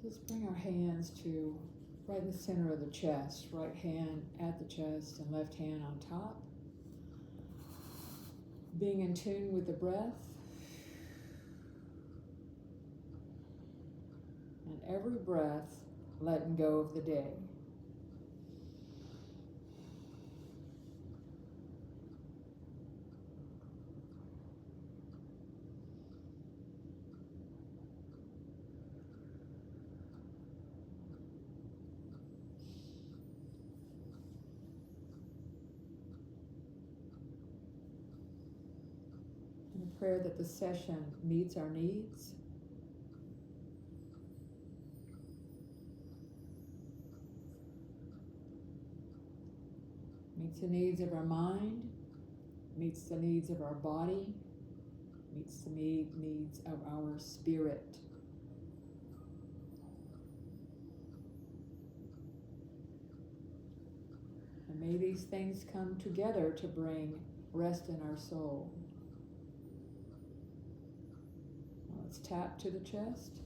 Just bring our hands to right in the center of the chest, right hand at the chest and left hand on top. Being in tune with the breath. And every breath, letting go of the day. And a prayer that the session meets our needs. Meets the needs of our mind, meets the needs of our body, meets the needs of our spirit. And may these things come together to bring rest in our soul. Now let's tap to the chest,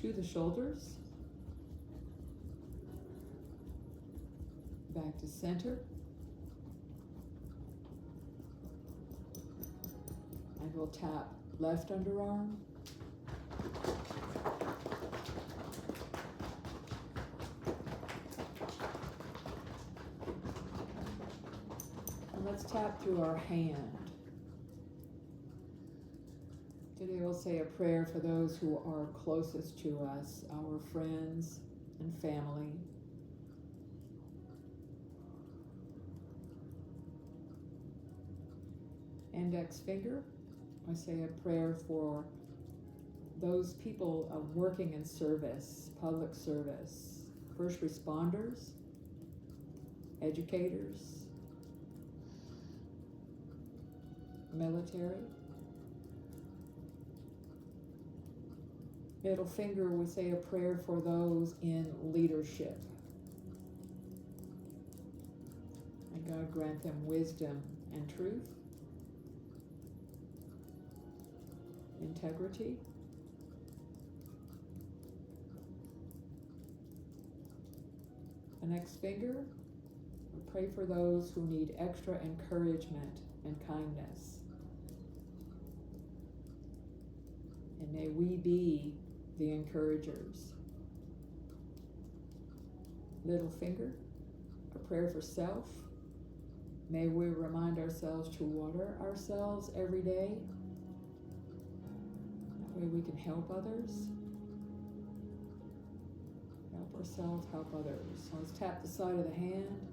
to the shoulders, back to center, and we'll tap left underarm, and let's tap through our hand. Today we'll say a prayer for those who are closest to us, our friends and family. Index finger, I say a prayer for those people working in service, public service, first responders, educators, military. Middle finger, we say a prayer for those in leadership. And God grant them wisdom and truth, integrity. The next finger, we pray for those who need extra encouragement and kindness. And may we be the encouragers. Little finger, a prayer for self. May we remind ourselves to water ourselves every day. That way we can help others. Help ourselves, help others. So let's tap the side of the hand.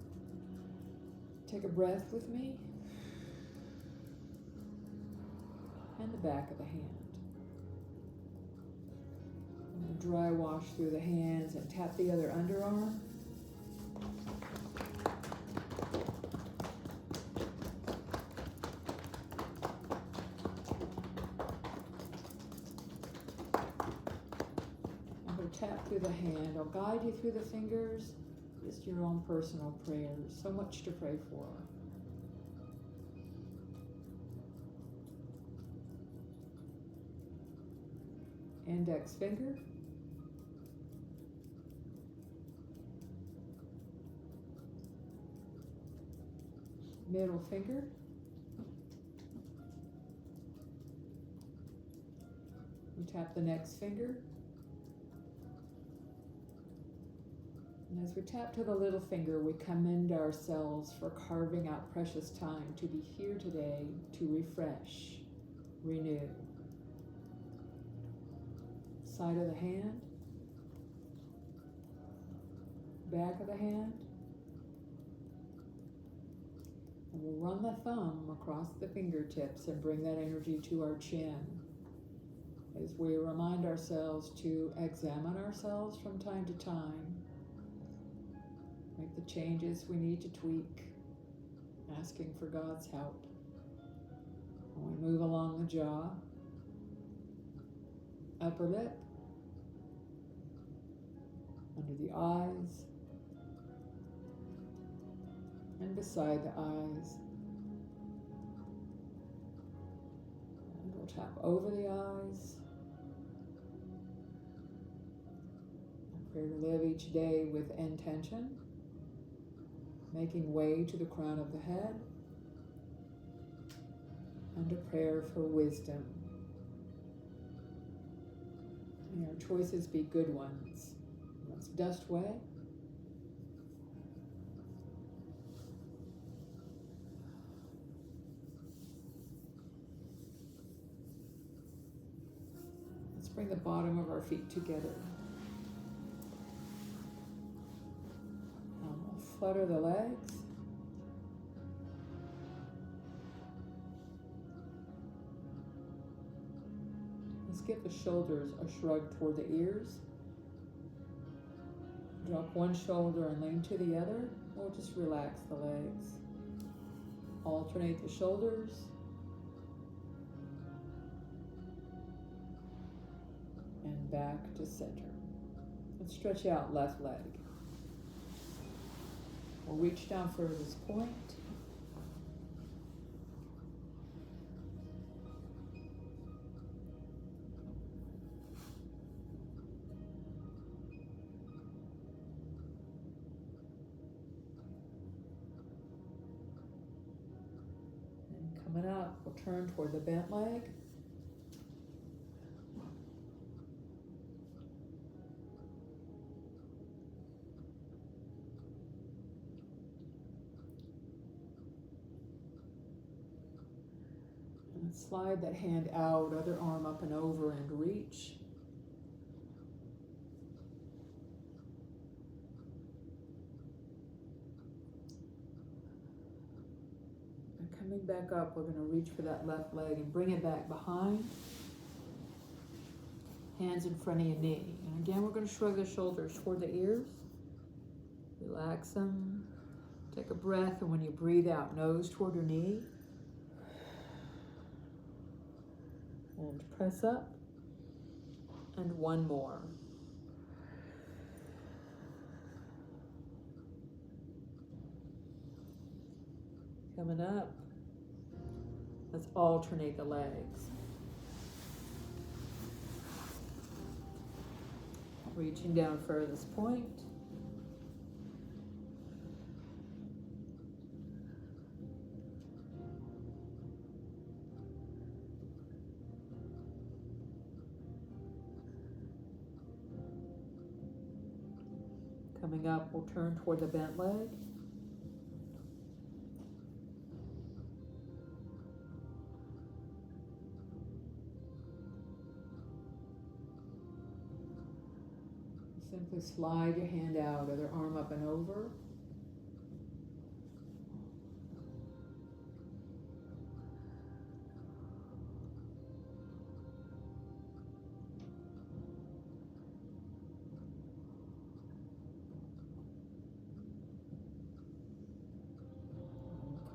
Take a breath with me. And the back of the hand. And dry wash through the hands and tap the other underarm. And we'll tap through the hand. I'll guide you through the fingers. Just your own personal prayers. So much to pray for. Index finger. Middle finger. We tap the next finger. And as we tap to the little finger, we commend ourselves for carving out precious time to be here today to refresh, renew. Side of the hand, back of the hand, and we'll run the thumb across the fingertips and bring that energy to our chin as we remind ourselves to examine ourselves from time to time, make the changes we need to tweak, asking for God's help. When we move along the jaw, upper lip, under the eyes, and beside the eyes. And We'll tap over the eyes. A prayer to live each day with intention, making way to the crown of the head, and a prayer for wisdom. May our choices be good ones. Let's dust away. Let's bring the bottom of our feet together. We'll flutter the legs. Let's give the shoulders a shrug toward the ears. Drop one shoulder and lean to the other, or just relax the legs. Alternate the shoulders. And back to center. Let's stretch out left leg. We'll reach down furthest point. Coming up, we'll turn toward the bent leg. And slide that hand out, other arm up and over and reach. Coming back up, we're going to reach for that left leg and bring it back behind. Hands in front of your knee. And again, we're going to shrug the shoulders toward the ears. Relax them. Take a breath, and when you breathe out, nose toward your knee. And press up. And one more. Coming up. Let's alternate the legs. Reaching down furthest point. Coming up, we'll turn toward the bent leg. Simply slide your hand out, other arm up and over.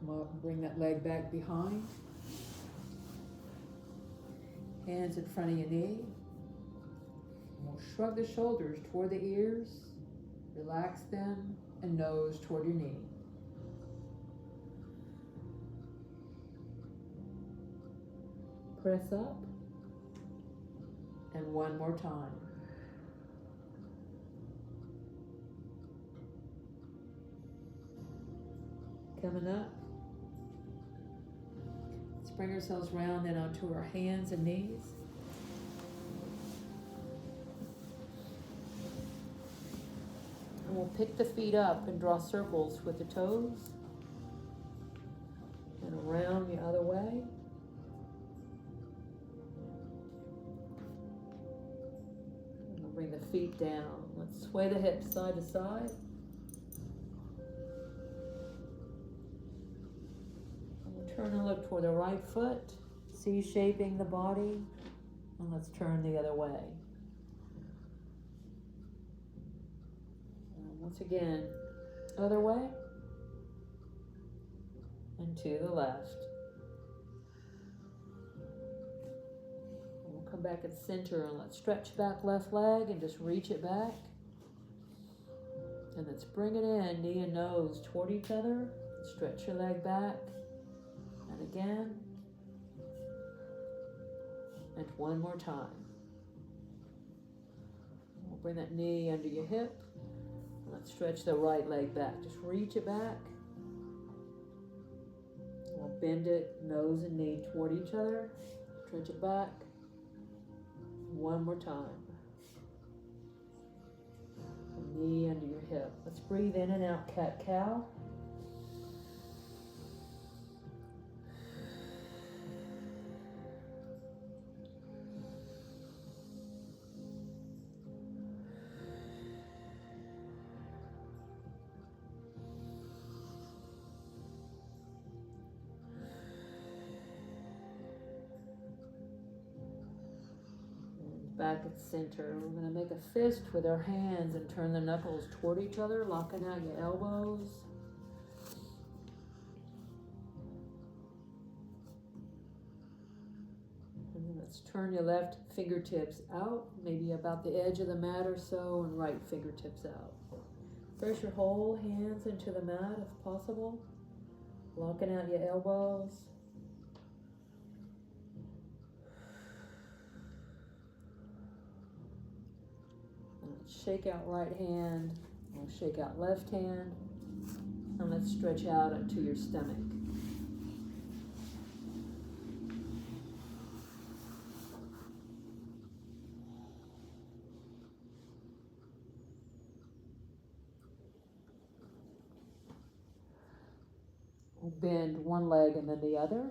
Come up and bring that leg back behind. Hands in front of your knee. We'll shrug the shoulders toward the ears, relax them, and nose toward your knee. Press up, and one more time. Coming up. Let's bring ourselves round and onto our hands and knees. And we'll pick the feet up and draw circles with the toes. And around the other way. And we'll bring the feet down. Let's sway the hips side to side. And we'll turn and look toward the right foot, C-shaping the body. And let's turn the other way. Once again, other way, and to the left. And we'll come back at center and let's stretch back left leg and just reach it back. And let's bring it in, knee and nose toward each other. Stretch your leg back. And again. And one more time. We'll bring that knee under your hip. Let's stretch the right leg back. Just reach it back. We'll bend it, nose and knee toward each other. Stretch it back. One more time. Knee under your hip. Let's breathe in and out, cat-cow. Back at center. We're going to make a fist with our hands and turn the knuckles toward each other, locking out your elbows. And then let's turn your left fingertips out, maybe about the edge of the mat or so, and right fingertips out. Press your whole hands into the mat if possible, locking out your elbows. Shake out right hand, we'll shake out left hand, and let's stretch out into your stomach. We'll bend one leg and then the other.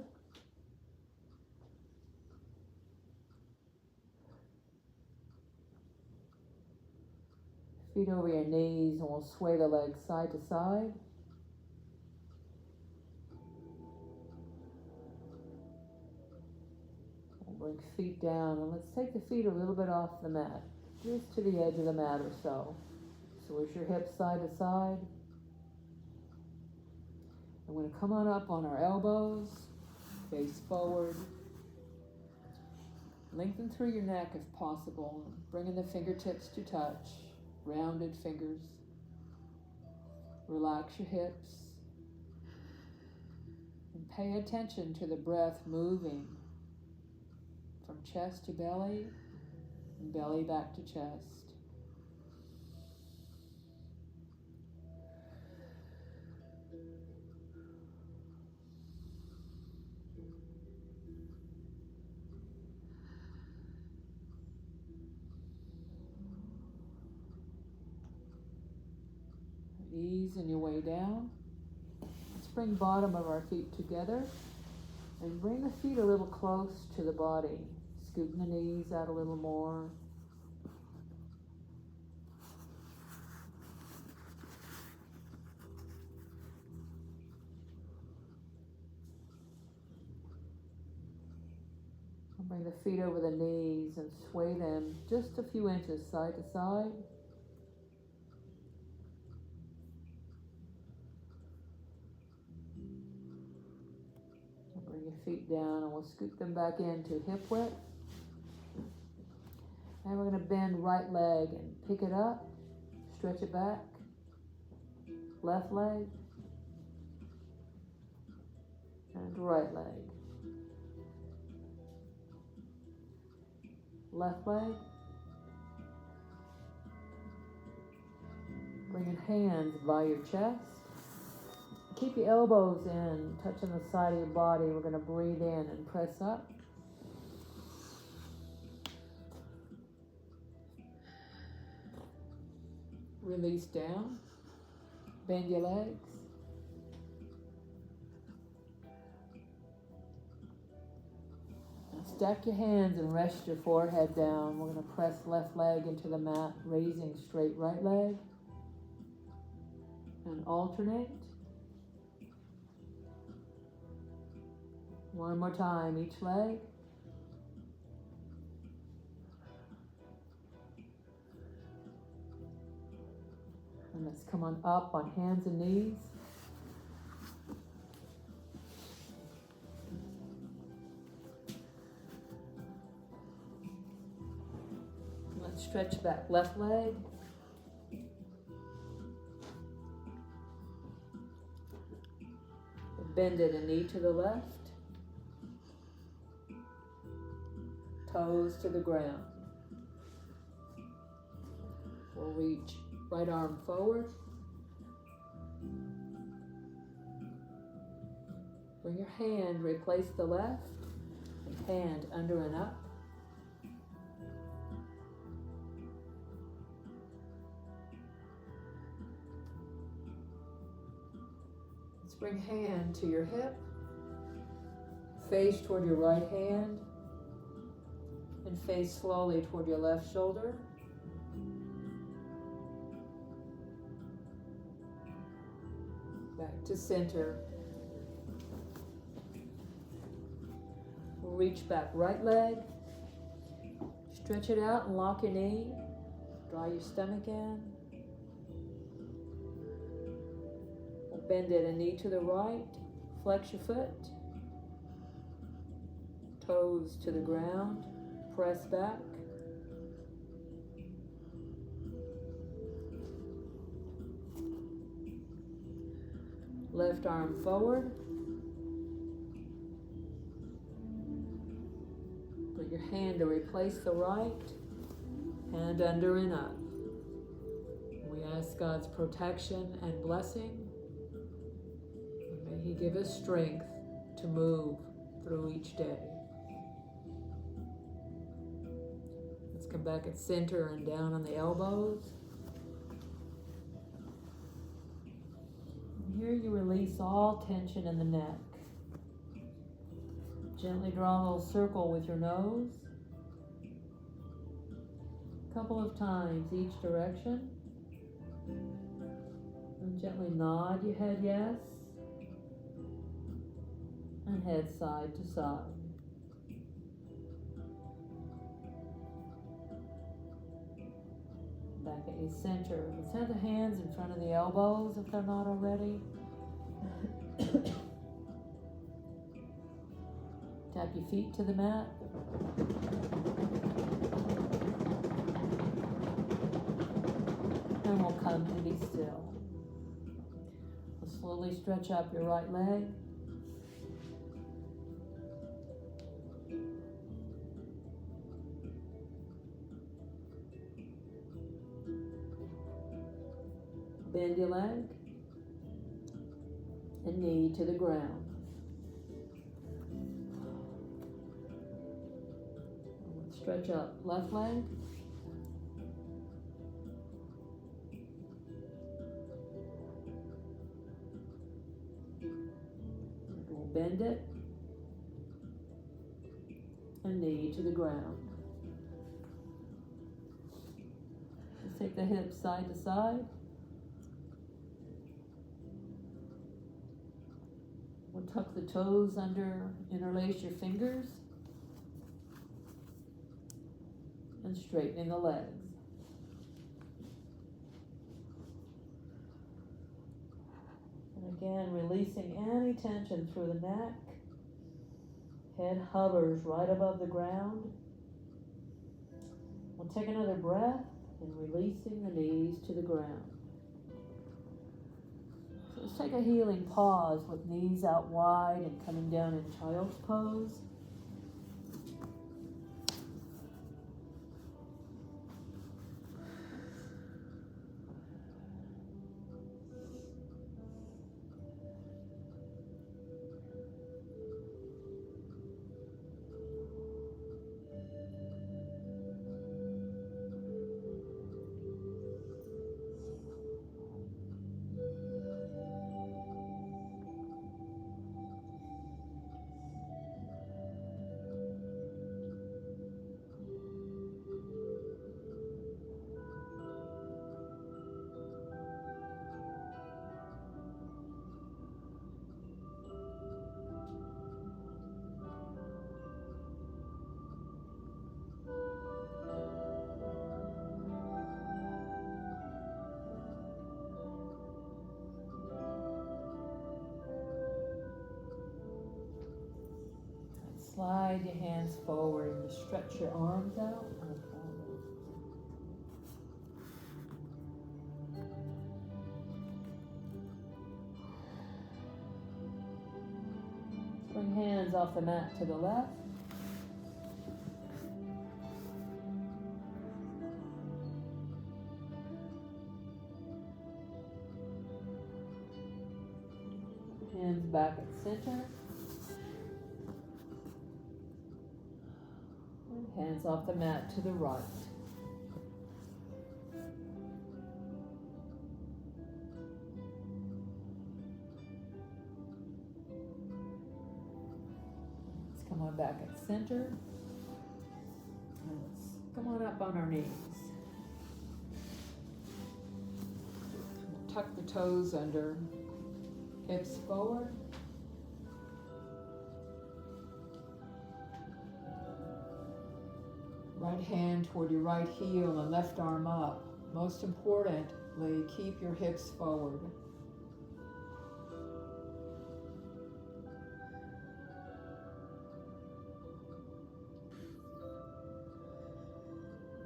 Feet over your knees, and we'll sway the legs side to side. We'll bring feet down, and let's take the feet a little bit off the mat, just to the edge of the mat or so. Switch your hips side to side. I'm going to come on up on our elbows, face forward. Lengthen through your neck if possible, bringing the fingertips to touch. Rounded fingers. Relax your hips. And pay attention to the breath moving from chest to belly and belly back to chest. Easing your way down. Let's bring bottom of our feet together and bring the feet a little close to the body. Scooting the knees out a little more. Bring the feet over the knees and sway them just a few inches side to side. Bring your feet down and we'll scoot them back into hip width. And we're going to bend right leg and pick it up, stretch it back. Left leg and right leg. Left leg. Bring your hands by your chest. Keep your elbows in, touching the side of your body. We're going to breathe in and press up. Release down. Bend your legs. Now stack your hands and rest your forehead down. We're going to press left leg into the mat, raising straight right leg. And alternate. One more time, each leg. And let's come on up on hands and knees. Let's stretch back left leg. Bend it a knee to the left. toes to the ground. We'll reach right arm forward. Bring your hand, replace the left, hand under and up. Let's bring hand to your hip, face toward your right hand, and face slowly toward your left shoulder. Back to center. We'll reach back right leg. Stretch it out and lock your knee. Draw your stomach in. We'll bend it a knee to the right. Flex your foot. Toes to the ground. Press back. Left arm forward. Put your hand to replace the right. Hand under and up. We ask God's protection and blessing. And may He give us strength to move through each day. Let's come back at center and down on the elbows. Here you release all tension in the neck. Gently draw a little circle with your nose. A couple of times each direction. And gently nod your head yes. And head side to side. Back at your center. Let's have the hands in front of the elbows if they're not already. Tap your feet to the mat. And we'll come to be still. We'll slowly stretch up your right leg. Bend your leg and knee to the ground. Stretch up left leg. We'll bend it and knee to the ground. Let's take the hips side to side. We'll tuck the toes under, interlace your fingers, and straightening the legs. And again, releasing any tension through the neck. Head hovers right above the ground. We'll take another breath and releasing the knees to the ground. So let's take a healing pause with knees out wide and coming down in child's pose. Slide your hands forward and stretch your arms out. Bring hands off the mat to the left. back at center. And hands off the mat to the right. Let's come on back at center. And let's come on up on our knees. Tuck the toes under, hips forward. Right hand toward your right heel and left arm up. Most importantly, keep your hips forward.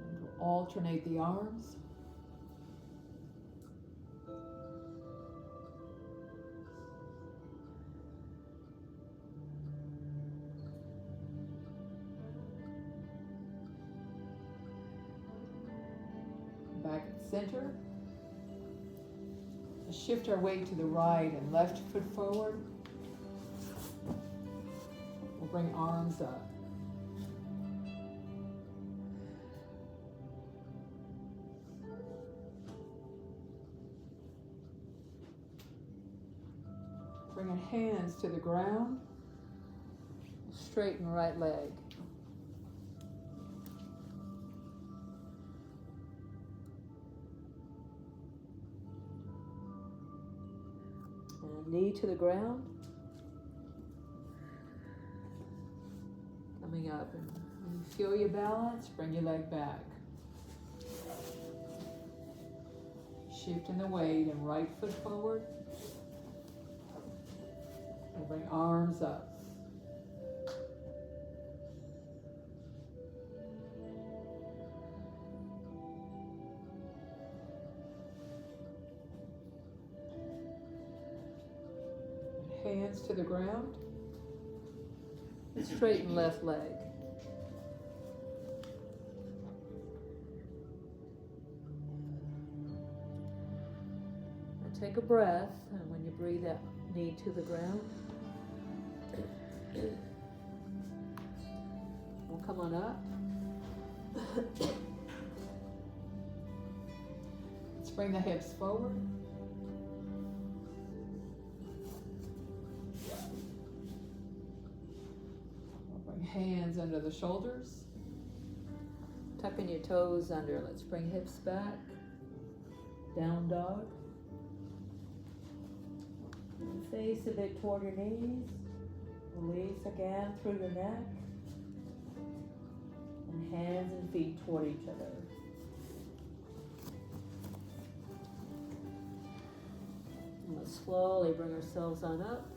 And we'll alternate the arms. Back at center. Shift our weight to the right and left foot forward. We'll bring arms up. Bring our hands to the ground. Straighten right leg. Knee to the ground. Coming up, and when you feel your balance, bring your leg back. Shifting the weight and right foot forward. And bring arms up. Hands to the ground. Straighten left leg. And take a breath, and when you breathe out, knee to the ground. We'll come on up. Let's bring the hips forward. Hands under the shoulders. Tucking your toes under. Let's bring hips back. Down dog. Face a bit toward your knees. Release again through your neck. And hands and feet toward each other. And let's slowly bring ourselves on up.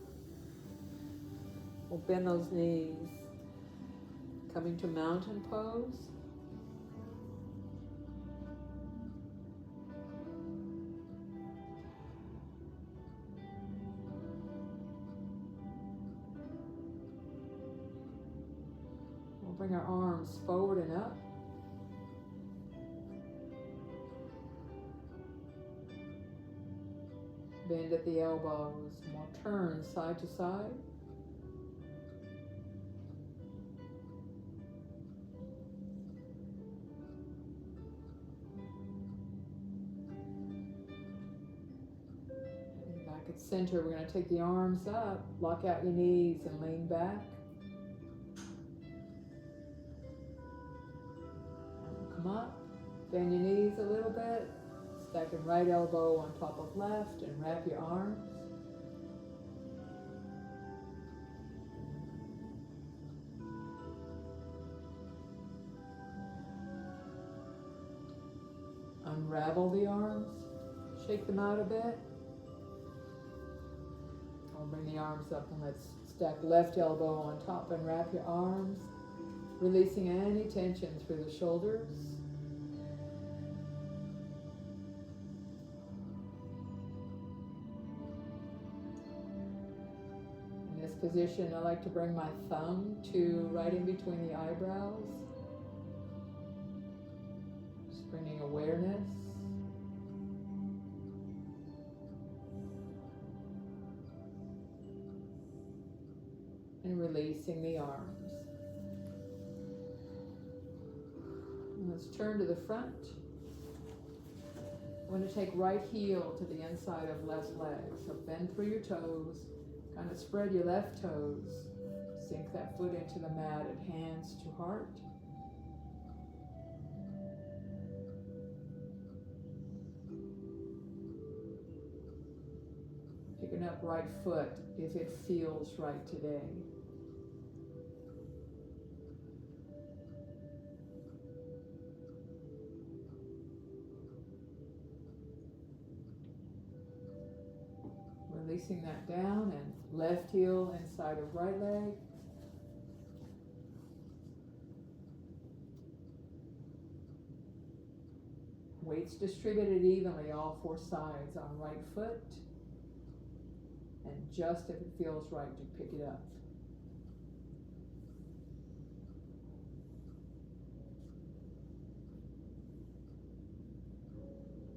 We'll bend those knees. Coming to mountain pose. We'll bring our arms forward and up. Bend at the elbows. We'll turn side to side. Center, we're going to take the arms up, lock out your knees and lean back. Come up, bend your knees a little bit, stacking right elbow on top of left and wrap your arms. Unravel the arms, shake them out a bit. Bring the arms up and let's stack left elbow on top and wrap your arms, releasing any tension through the shoulders. In this position, I like to bring my thumb to right in between the eyebrows, just bringing awareness. and releasing the arms. And let's turn to the front. I'm going to take right heel to the inside of left leg. So bend through your toes, kind of spread your left toes. Sink that foot into the mat at hands to heart. Picking up right foot if it feels right today. Releasing that down, and left heel inside of right leg. Weights distributed evenly all four sides on right foot. And just if it feels right to pick it up.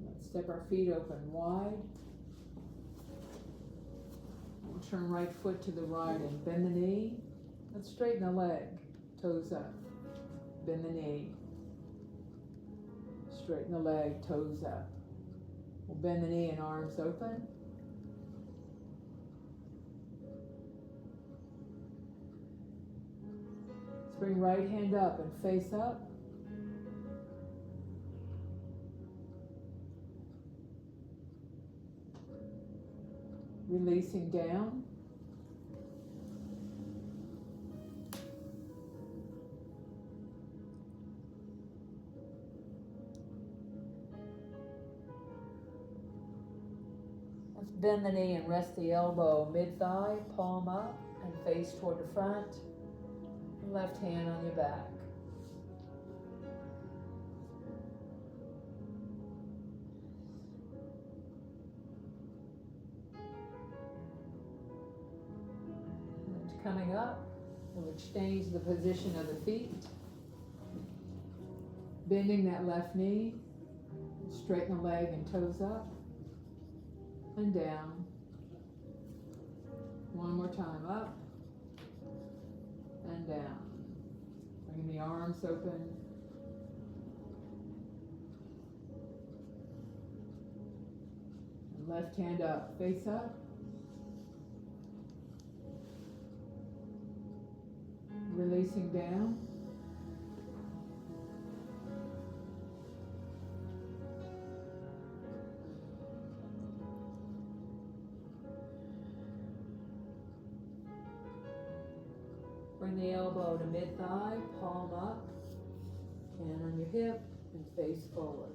Let's step our feet open wide. We'll turn right foot to the right and bend the knee. Let's straighten the leg, toes up. Bend the knee. Straighten the leg, toes up. We'll bend the knee and arms open. Let's bring right hand up and face up. Releasing down. Let's bend the knee and rest the elbow mid-thigh, palm up, and face toward the front. Left hand on your back. And coming up, we'll exchange the position of the feet. Bending that left knee. Straighten the leg and toes up. And down. One more time, up. And down. Bringing the arms open. And left hand up, face up. Releasing down. Bring the elbow to mid-thigh, palm up, hand on your hip, and face forward.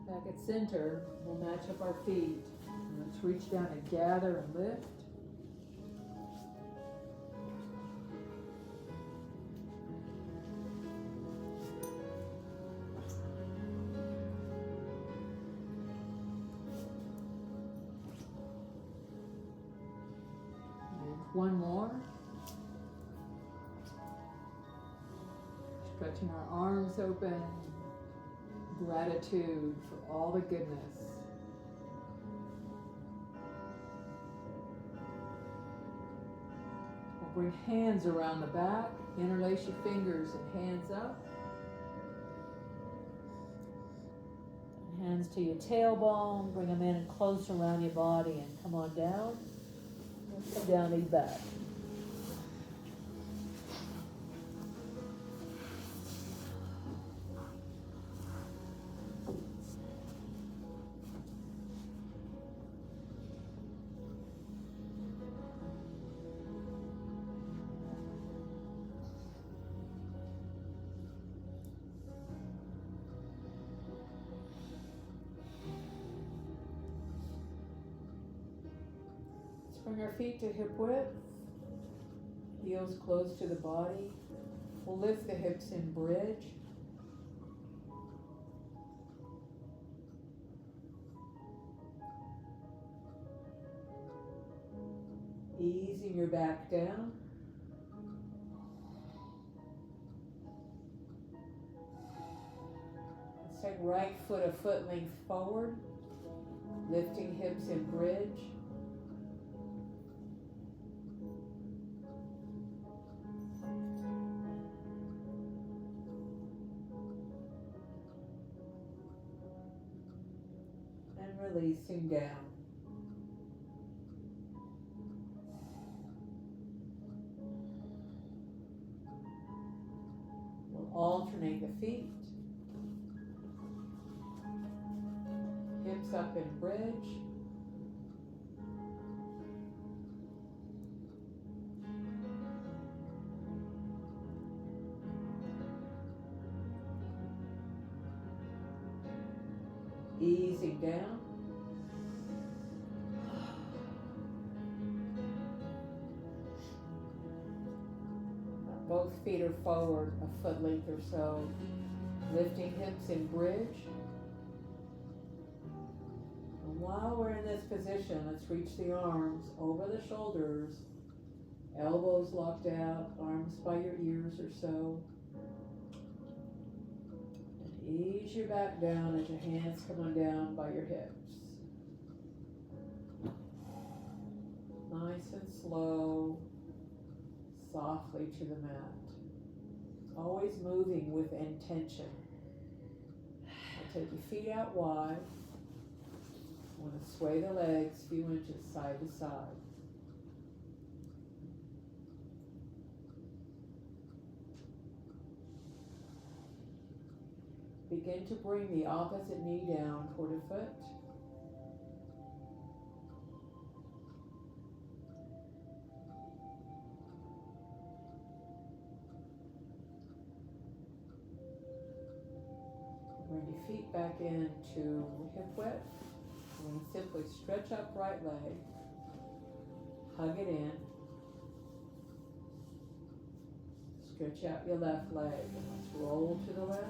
Back at center, we'll match up our feet. And let's reach down and gather and lift. One more. Stretching our arms open. Gratitude for all the goodness. We'll bring hands around the back. Interlace your fingers and hands up. Hands to your tailbone. Bring them in and close around your body and come on down. Come down to your back. Bring our feet to hip width, heels close to the body. We'll lift the hips in bridge. Easing your back down. Take right foot a foot length forward, lifting hips in bridge. And releasing down. We'll alternate the feet. Hips up in bridge. Easing down. Both feet are forward a foot length or so. Lifting hips in bridge. And while we're in this position, let's reach the arms over the shoulders. Elbows locked out, arms by your ears or so. And ease your back down as your hands come on down by your hips. Nice and slow, softly to the mat. Always moving with intention. Now take your feet out wide. Want to sway the legs a few inches side to side. Begin to bring the opposite knee down toward a foot. Bring your feet back into hip width. And simply stretch up right leg. Hug it in. Stretch out your left leg. And let's roll to the left.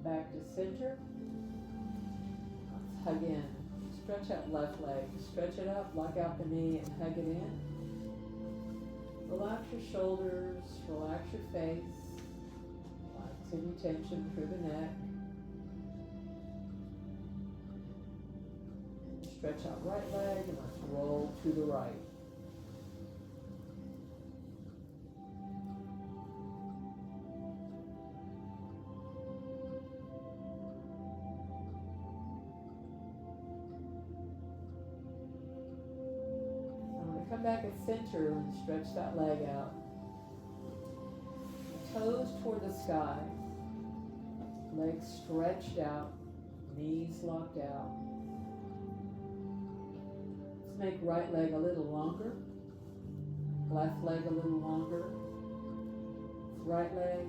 Back to center. Let's hug in. Stretch out left leg. Stretch it up, lock out the knee, and hug it in. Relax your shoulders, relax your face. Relax any tension through the neck. Stretch out right leg, and let's roll to the right. Come back at center and stretch that leg out. Toes toward the sky. Legs stretched out. Knees locked out. Let's make right leg a little longer. Left leg a little longer. Right leg,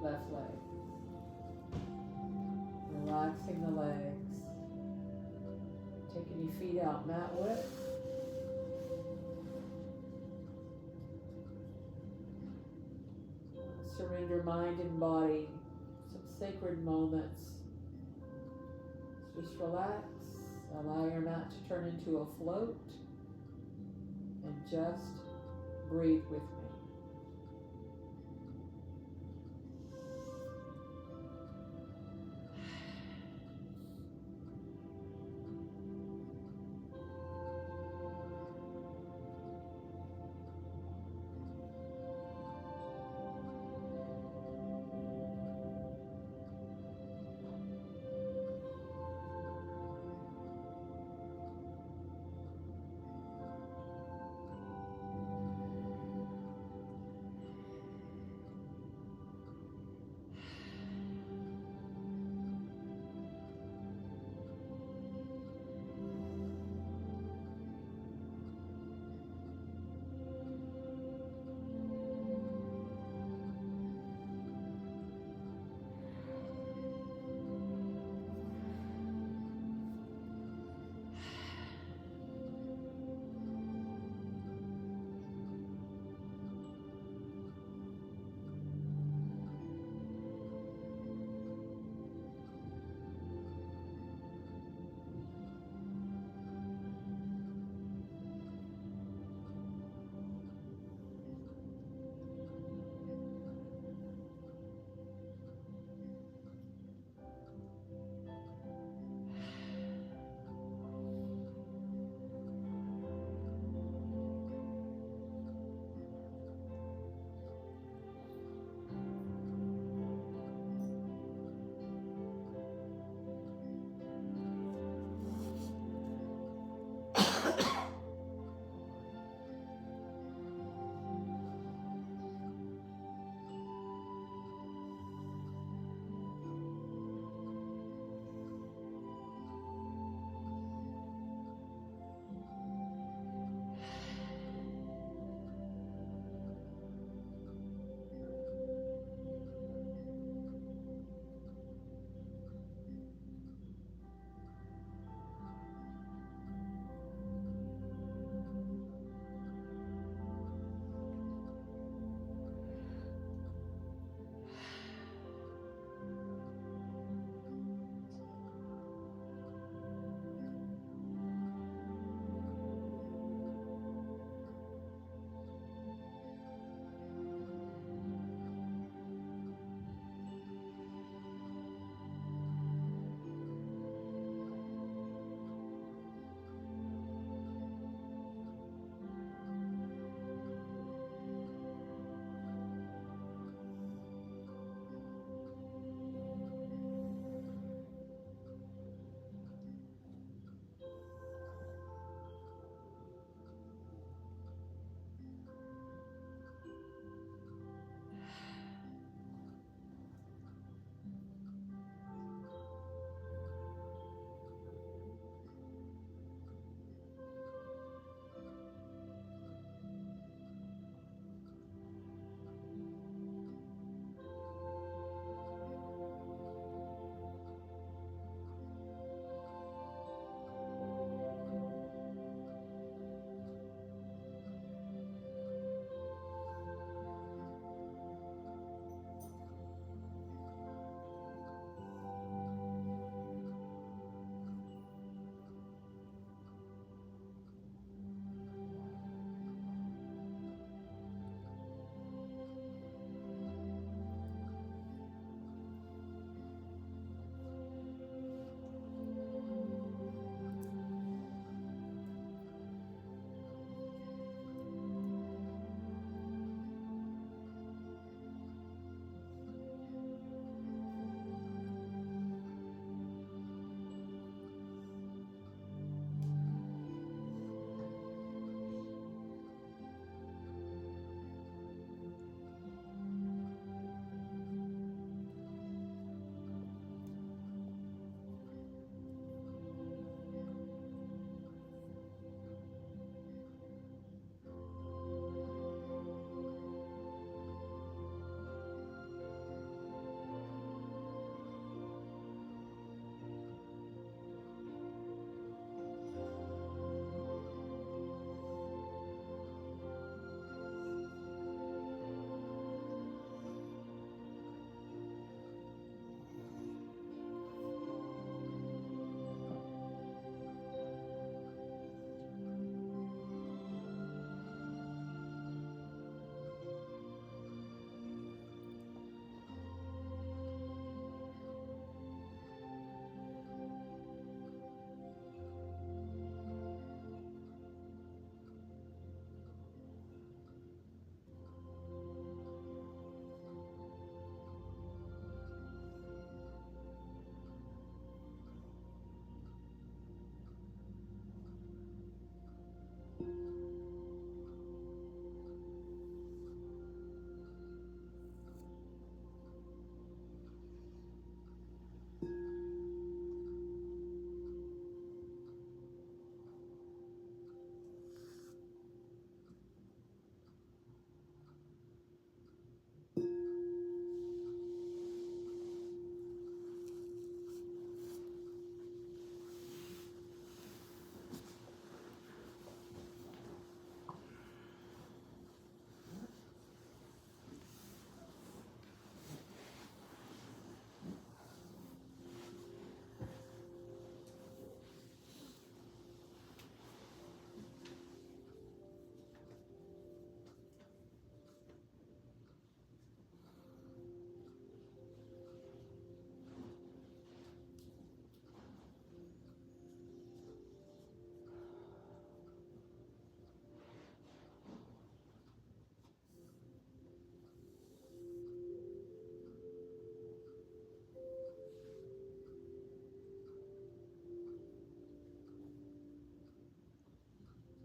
left leg. Relaxing the legs. Taking your feet out mat width. Surrender mind and body, some sacred moments. Just relax, allow your mat to turn into a float, and just breathe with me.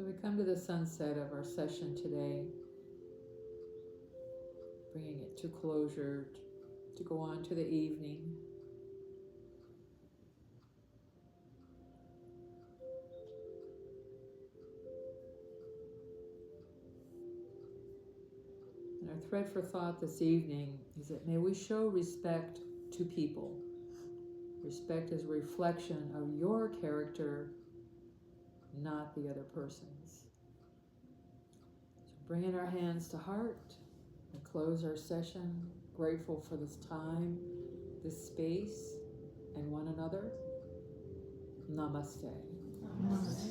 we come to the sunset of our session today, bringing it to closure, to go on to the evening. And our thread for thought this evening is that may we show respect to people. Respect is a reflection of your character, not the other person's. So bringing our hands to heart and close our session, grateful for this time, this space, and one another. Namaste. Namaste.